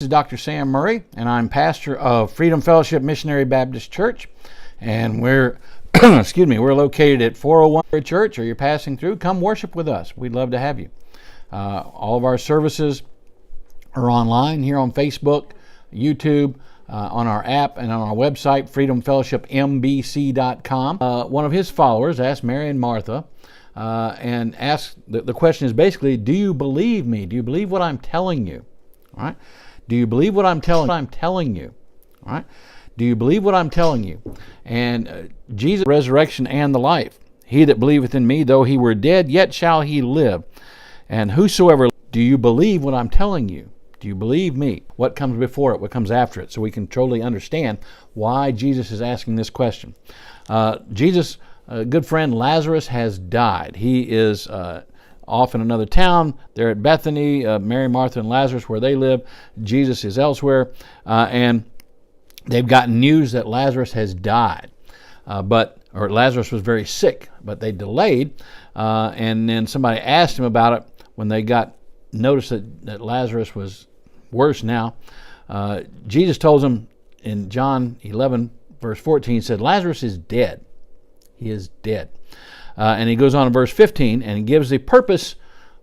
This is Dr. Sam Murray, and I'm pastor of Freedom Fellowship Missionary Baptist Church, and we're we're located at 401 Church, or you're passing through, come worship with us. We'd love to have you. All of our services are online here on Facebook, YouTube, on our app, and on our website, freedomfellowshipmbc.com. One of his followers asked Mary and Martha, and asked, the question is basically, do you believe me? Do you believe what I'm telling you? All right? Do you believe what I'm telling you? All right? Do you believe what I'm telling you? And Jesus, the resurrection and the life. He that believeth in me, though he were dead, yet shall he live. And whosoever, do you believe what I'm telling you? Do you believe me? What comes before it? What comes after it? So we can totally understand why Jesus is asking this question. Jesus' good friend Lazarus has died. He is off in another town. They're at Bethany, Mary, Martha, and Lazarus, where they live. Jesus is elsewhere, and they've gotten news that Lazarus has died, or Lazarus was very sick, but they delayed, and then somebody asked him about it when they got notice that Lazarus was worse now. Jesus told them in John 11, verse 14, he said, Lazarus is dead. He is dead. And he goes on in verse 15 and he gives the purpose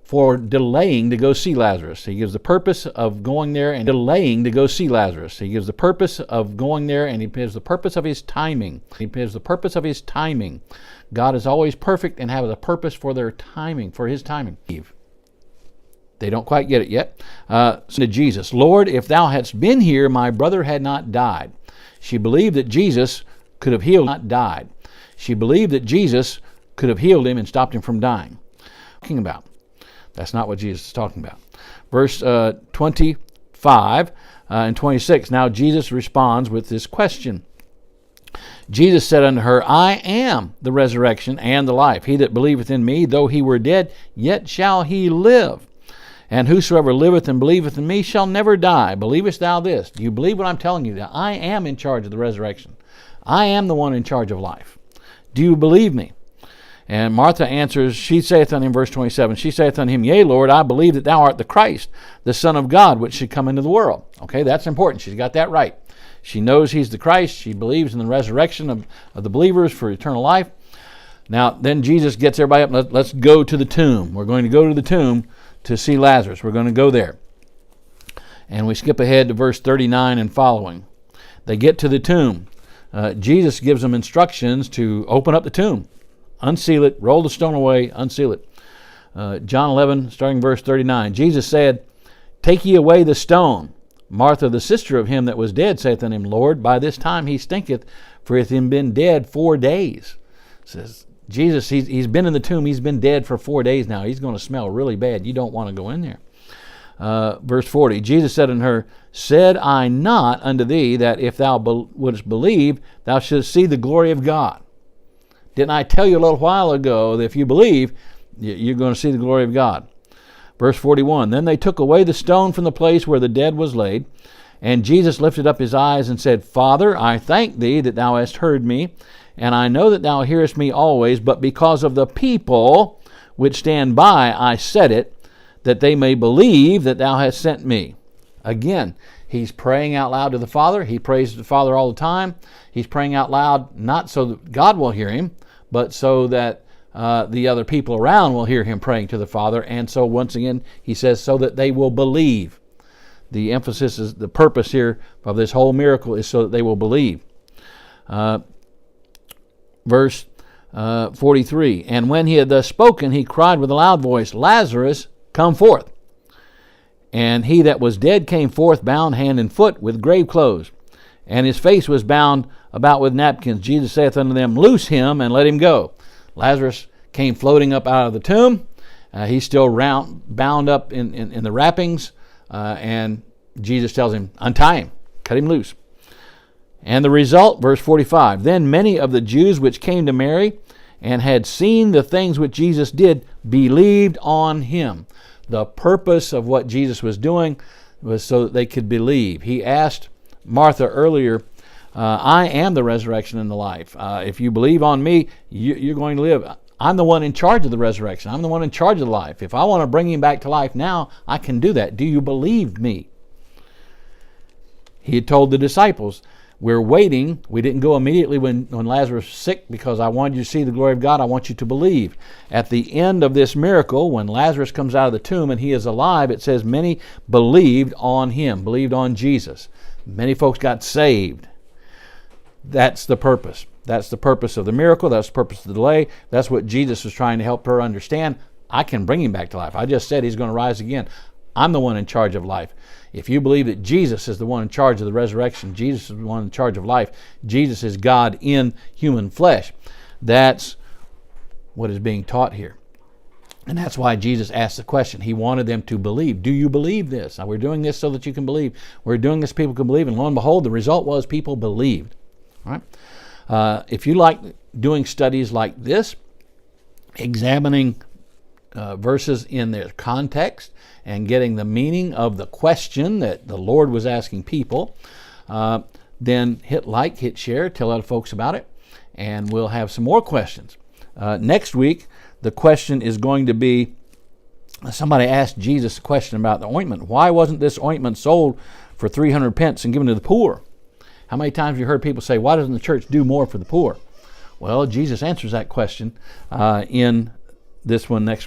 for delaying to go see Lazarus. He gives the purpose of going there and delaying to go see Lazarus. He gives the purpose of going there, and he gives the purpose of his timing. He gives the purpose of his timing. God is always perfect and has a purpose for their timing, for his timing. They don't quite get it yet. To Jesus, Lord, if thou hadst been here, my brother had not died. She believed that Jesus could have healed, not died. She believed that Jesus could have healed him and stopped him from dying. Talking about. That's not what Jesus is talking about. Verse 25 and 26. Now Jesus responds with this question. Jesus said unto her, I am the resurrection and the life. He that believeth in me, though he were dead, yet shall he live. And whosoever liveth and believeth in me shall never die. Believest thou this? Do you believe what I'm telling you? That I am in charge of the resurrection. I am the one in charge of life. Do you believe me? And Martha answers, she saith unto him, verse 27, she saith unto him, Yea, Lord, I believe that thou art the Christ, the Son of God, which should come into the world. Okay, that's important. She's got that right. She knows he's the Christ. She believes in the resurrection of the believers for eternal life. Now, then Jesus gets everybody up. Let's go to the tomb. We're going to go to the tomb to see Lazarus. We're going to go there. And we skip ahead to verse 39 and following. They get to the tomb. Jesus gives them instructions to open up the tomb. Unseal it, roll the stone away, unseal it. John 11, starting verse 39. Jesus said, Take ye away the stone. Martha, the sister of him that was dead, saith unto him, Lord, by this time he stinketh, for he hath been dead 4 days. Says Jesus, he's been in the tomb, he's been dead for 4 days now. He's going to smell really bad. You don't want to go in there. Verse 40, Jesus said unto her, Said I not unto thee that if thou wouldest believe, thou shouldst see the glory of God? Didn't I tell you a little while ago that if you believe, you're going to see the glory of God? Verse 41, Then they took away the stone from the place where the dead was laid, and Jesus lifted up his eyes and said, Father, I thank thee that thou hast heard me, and I know that thou hearest me always, but because of the people which stand by I said it, that they may believe that thou hast sent me. Again, he's praying out loud to the Father. He prays to the Father all the time. He's praying out loud not so that God will hear him, but so that the other people around will hear him praying to the Father. And so once again, he says, so that they will believe. The emphasis is, the purpose here of this whole miracle is so that they will believe. Verse 43, And when he had thus spoken, he cried with a loud voice, Lazarus, come forth. And he that was dead came forth, bound hand and foot with grave clothes, and his face was bound about with napkins. Jesus saith unto them, Loose him and let him go. Lazarus came floating up out of the tomb. He's still bound up in the wrappings, and Jesus tells him, Untie him, cut him loose. And the result, verse 45, Then many of the Jews which came to Mary and had seen the things which Jesus did believed on him. The purpose of what Jesus was doing was so that they could believe. He asked Martha earlier, I am the resurrection and the life. If you believe on me, you're going to live. I'm the one in charge of the resurrection. I'm the one in charge of the life. If I want to bring him back to life now, I can do that. Do you believe me? He had told the disciples, we're waiting. We didn't go immediately when Lazarus was sick because I wanted you to see the glory of God. I want you to believe. At the end of this miracle, when Lazarus comes out of the tomb and he is alive, it says many believed on him, believed on Jesus. Many folks got saved. That's the purpose. That's the purpose of the miracle. That's the purpose of the delay. That's what Jesus was trying to help her understand. I can bring him back to life. I just said he's going to rise again. I'm the one in charge of life. If you believe that Jesus is the one in charge of the resurrection, Jesus is the one in charge of life, Jesus is God in human flesh, that's what is being taught here. And that's why Jesus asked the question. He wanted them to believe. Do you believe this? Now, we're doing this so that you can believe. We're doing this so people can believe. And lo and behold, the result was people believed. All right? If you like doing studies like this, examining verses in their context and getting the meaning of the question that the Lord was asking people, then hit like, hit share, tell other folks about it, and we'll have some more questions. Next week, the question is going to be, somebody asked Jesus a question about the ointment. Why wasn't this ointment sold for 300 pence and given to the poor? How many times have you heard people say, why doesn't the church do more for the poor? Well, Jesus answers that question in this one next week.